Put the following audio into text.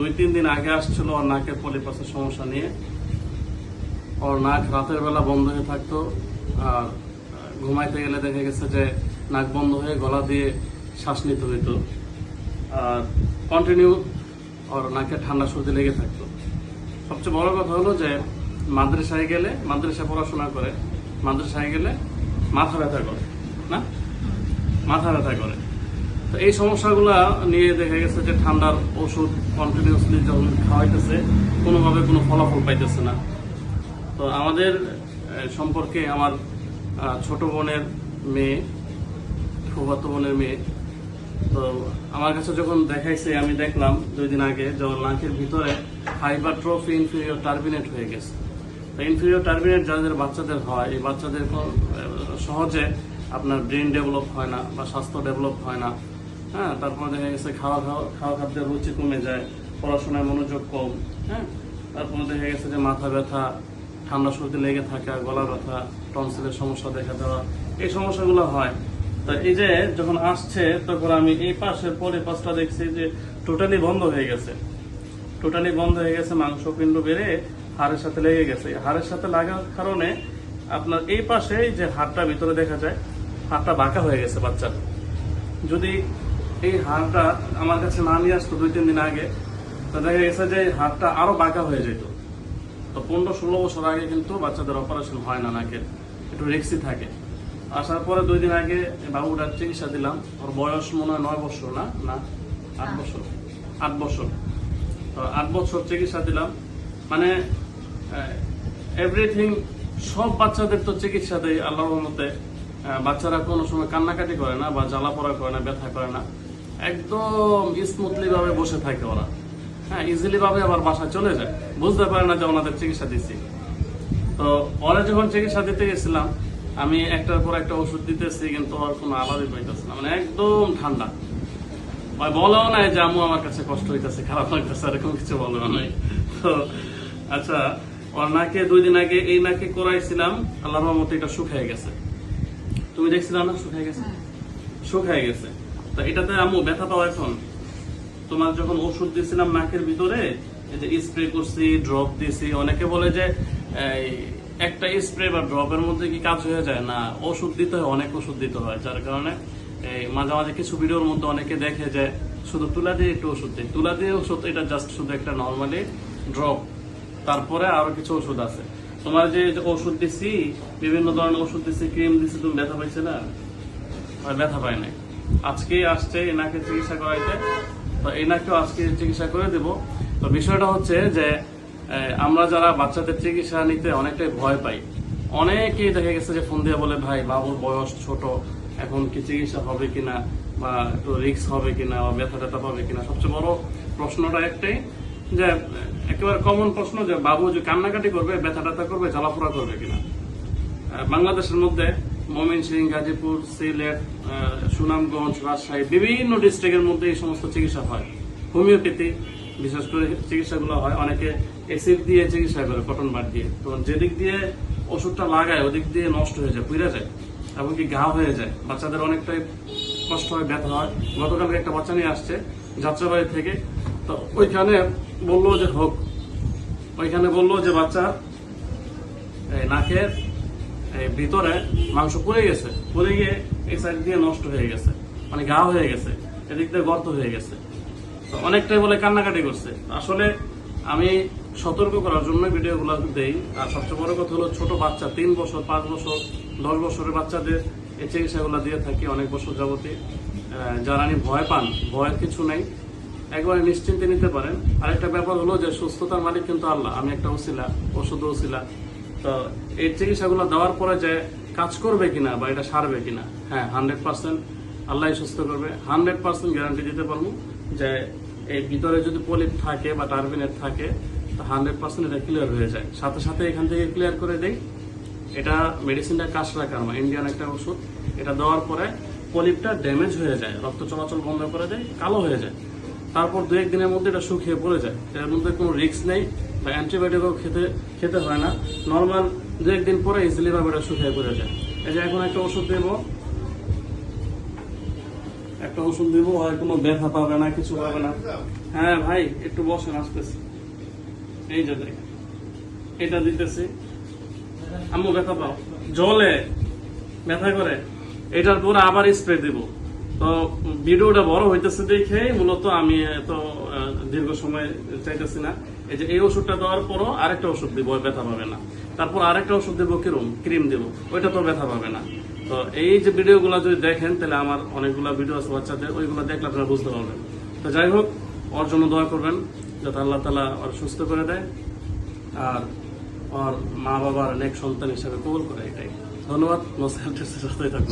2-3 দিন আগে আসছিল ওর নাকের পলিপাসের সমস্যা নিয়ে। ওর নাক রাতের বেলা বন্ধ হয়ে থাকতো, আর ঘুমাইতে গেলে দেখা গেছে যে নাক বন্ধ হয়ে গলা দিয়ে শ্বাস নিতে হইতো, আর কন্টিনিউ ওর নাকে ঠান্ডা সর্দি লেগে থাকতো। সবচেয়ে বড় কথা হলো যে মাদ্রাসায় গেলে, মাদ্রাসায় পড়াশোনা করে, মাদ্রাসায় গেলে মাথা ব্যথা করে, না মাথা ব্যথা করে। তো এই সমস্যাগুলো নিয়ে দেখা গেছে যে ঠান্ডার ওষুধ কন্টিনিউসলি যখন খাওয়াইতেছে কোনোভাবে কোনো ফলাফল পাইতেছে না। তো আমাদের সম্পর্কে আমার ছোট বোনের মেয়ে, ফুফাতো বোনের মেয়ে, তো আমার কাছে যখন দেখাইছে আমি দেখলাম 2 দিন আগে যে নাকের ভিতরে হাইপারট্রফি ইনফেরিয়র টার্বিনেট হয়ে গেছে। তো ইনফেরিয়র টার্বিনেট যাদের বাচ্চাদের হয়, এই বাচ্চাদের সহজে আপনার ব্রেন ডেভেলপ হয় না বা স্বাস্থ্য ডেভেলপ হয় না। হ্যাঁ, তারপর দেখা গেছে খাওয়া খাদ্যের রুচি কমে যায়, পড়াশোনায় মনোযোগ কম। হ্যাঁ, তারপর দেখা গেছে যে মাথা ব্যথা, ঠান্ডা সর্দি লেগে থাকা, গলা ব্যথা, টনসিলের সমস্যা দেখা দেওয়া, এই সমস্যাগুলো হয়। তো এই যে যখন আসছে তখন আমি এই পাশের পলিপাসটা দেখছি যে টোটালি বন্ধ হয়ে গেছে, টোটালি বন্ধ হয়ে গেছে, মাংসপিণ্ড বেড়ে হাড়ের সাথে লেগে গেছে। হাড়ের সাথে লাগার কারণে আপনার এই পাশে যে হাড়টা ভিতরে দেখা যায়, হাড়টা বাঁকা হয়ে গেছে বাচ্চার। যদি এই হাড়টা আমার কাছে না নিয়ে আসতো 2-3 দিন আগে, তো দেখা গেছে যে হাড়টা আরো বাঁকা হয়ে যেত। তো 15-16 বছর আগে কিন্তু বাচ্চাদের অপারেশন হয় না, নাকের একটু রিস্কি থাকে। আসার পরে 2 দিন আগে বাবুটার চিকিৎসা দিলাম। ওর বয়স মনে হয় 9 বছর, না 8 বছর, 8 বছর। তো 8 বছর চিকিৎসা দিলাম, মানে এভরিথিং। সব বাচ্চাদের তো চিকিৎসা দেয় আল্লাহর রহমতে। বাচ্চারা কোনো সময় কান্নাকাটি করে না বা জ্বালা পড়া করে না, ব্যথা করে না, একদম স্মুথলি ভাবে বসে থাকে ওরা। হ্যাঁ, ইজিলি ভাবে আবার বাসায় চলে যায়, বুঝতে পারে না যে ওনাদের চিকিৎসা দিচ্ছি। তো ওরা যখন চিকিৎসা দিতে গেছিলাম, আমি একটার পর একটা ওষুধ দিতেছি, কিন্তু ওর কোনো আলাদই পাইতেছে না, মানে একদম ঠান্ডা। বলেও নাই যে আম্মু আমার কাছে কষ্ট হইতেছে, খারাপ লাগতেছে, এরকম কিছু বলেও নাই। তো আচ্ছা, ওর নাকে 2 দিন আগে এই নাকে করাইছিলাম, আল্লাহর রহমতে এটা শুকিয়ে গেছে। তুমি দেখছিলাম না শুকিয়ে গেছে, শুকিয়ে গেছে। তো এটাতে আম্মু ব্যথা পাও এখন? তোমার যখন ওষুধ দিয়েছিলাম নাকের ভিতরে, এই যে স্প্রে করছি, ড্রপ দিয়েছি, অনেকে বলে যে একটা স্প্রে বা ড্রপের মধ্যে কি কাজ হয়ে যায়? না, ওষুধ দিতে হয়, অনেক ওষুধ দিতে হয়। যার কারণে মাঝে মাঝে কিছু ভিডিওর মধ্যে অনেকে দেখে যে শুধু তুলা দিয়ে একটু ওষুধ দেয়, তুলা দিয়ে ওষুধ, এটা জাস্ট শুধু একটা নর্মালি ড্রপ, তারপরে আরো কিছু ওষুধ আছে। তোমার যে ওষুধ দিছি, বিভিন্ন ধরনের ওষুধ দিছি, ক্রিম দিছি, তুমি ব্যথা পাইছে না? ব্যথা পাই নাই। আজকে আসছে এনাকে চিকিৎসা করাইতে, তো এনাকেও আজকে চিকিৎসা করে দেব। তো বিষয়টা হচ্ছে যে আমরা যারা বাচ্চাদের চিকিৎসা নিতে অনেকটাই ভয় পাই, অনেকেই দেখা গেছে যে ফোন দিয়ে বলে, ভাই বাবুর বয়স ছোট, এখন কি চিকিৎসা হবে কিনা, বা একটু রিস্ক হবে কিনা, বা ব্যথা ট্যাথা পাবে কিনা। সবচেয়ে বড় প্রশ্নটা একটাই, যে একেবারে কমন প্রশ্ন, যে বাবু যে কান্নাকাটি করবে, ব্যথা ট্যাথা করবে, জ্বালাপোড়া করবে কিনা। বাংলাদেশের মধ্যে ময়মনসিংহ, গাজীপুর, সিলেট, সুনামগঞ্জ, রাজশাহী, বিভিন্ন ডিস্ট্রিক্টের মধ্যে এই সমস্ত চিকিৎসা হয়। হোমিওপ্যাথি বিশেষ করে চিকিৎসাগুলো হয়। অনেকে এসিড দিয়ে চিকিৎসা করে, কটন বার দিয়ে। তো যেদিক দিয়ে ওষুধটা লাগায় ওদিক দিয়ে নষ্ট হয়ে যায়, পুড়ে যায়, এমনকি ঘা হয়ে যায়। বাচ্চাদের অনেকটাই কষ্ট হয়, ব্যথা হয়। গতকালকে একটা বাচ্চা নিয়ে আসছে যাত্রাবাড়ি থেকে, তো ওইখানে বললো যে হোক, ওইখানে বললো যে বাচ্চা নাকের ভিতরে মাংস পড়ে গেছে, পড়ে গিয়ে এই সাইড দিয়ে নষ্ট হয়ে গেছে, মানে ঘা হয়ে গেছে, এদিক দিয়ে গর্ত হয়ে গেছে। তো অনেকটাই বলে কান্নাকাটি করছে। আসলে আমি সতর্ক করার জন্য ভিডিওগুলো দেই। আর সবচেয়ে বড় কথা হলো, ছোট বাচ্চা 3 বছর, 5 বছর, 10 বছরের বাচ্চাদের এই চিকিৎসাগুলো দিয়ে থাকি অনেক বছর যাবতীয়। যারা ভয় পান, ভয়ের কিছু নেই, একবারে নিশ্চিন্তে নিতে পারেন। আরেকটা ব্যাপার হলো যে সুস্থতার মালিক কিন্তু আল্লাহ, আমি একটা ওসিলা, ওষুধ ওসিলা। তো এই চিকিৎসাগুলো দেওয়ার পরে যে কাজ করবে কিনা বা এটা সারবে কিনা, হ্যাঁ 100% আল্লাহ সুস্থ করবে, 100% গ্যারান্টি দিতে পারবো যে এই ভিতরে যদি পলিপ থাকে বা টার্বিনেট থাকে, তো 100% এটা ক্লিয়ার হয়ে যায়। সাথে সাথে এখান থেকে ক্লিয়ার করে দেই। এটা মেডিসিনটা কাশরাকার্মা, ইন্ডিয়ান একটা ওষুধ। এটা দেওয়ার পরে পলিপটা ড্যামেজ হয়ে যায়, রক্ত চলাচল বন্ধ করে দেয়, কালো হয়ে যায়। তারপর 2-1 দিনের মধ্যে এটা শুকিয়ে পড়ে যায়। এর মধ্যে কোনো রিস্ক নেই বা অ্যান্টিবায়োটিকও খেতে হয় না। নর্মাল 2-1 দিন পরে ইজিলি ভাবে এটা শুকিয়ে পড়ে যায়। এই যে এখন একটা ওষুধ দেবো, একটা ওষুধ দিব, হয় কোনো ব্যথা পাবে না, কিছু পাবে না। হ্যাঁ ভাই একটু বসেন, আসতেছি। এই যে দেখেন, এটা দিতেছি। আম্মু ব্যথা পাও, জলে ব্যথা করে, এটার পর আবার স্প্রে দিব। তো ভিডিওটা বড় হইতেছে দেখে মূলত আমি এত দীর্ঘ সময় চাইতেছি না। এই যে এই ওষুধটা দেওয়ার পরও আরেকটা ওষুধ দিব, ব্যথা পাবে না। তারপর আরেকটা ওষুধ দিব, ক্রিম দিব, ওইটা তো ব্যথা পাবে না। তো এই যে ভিডিওগুলো যদি দেখেন, তাহলে আমার অনেকগুলো ভিডিও আছে বাচ্চাদের, ওইগুলো দেখলে আপনারা বুঝতে পারবেন। তো যাই হোক, ওর জন্য দোয়া করবেন যাতে আল্লাহ তাআলা ওর সুস্থ করে দেয় আর ওর মা বাবার নেক সন্তান হিসেবে কবুল করে। এটাই। ধন্যবাদ। সাথে থাকুন।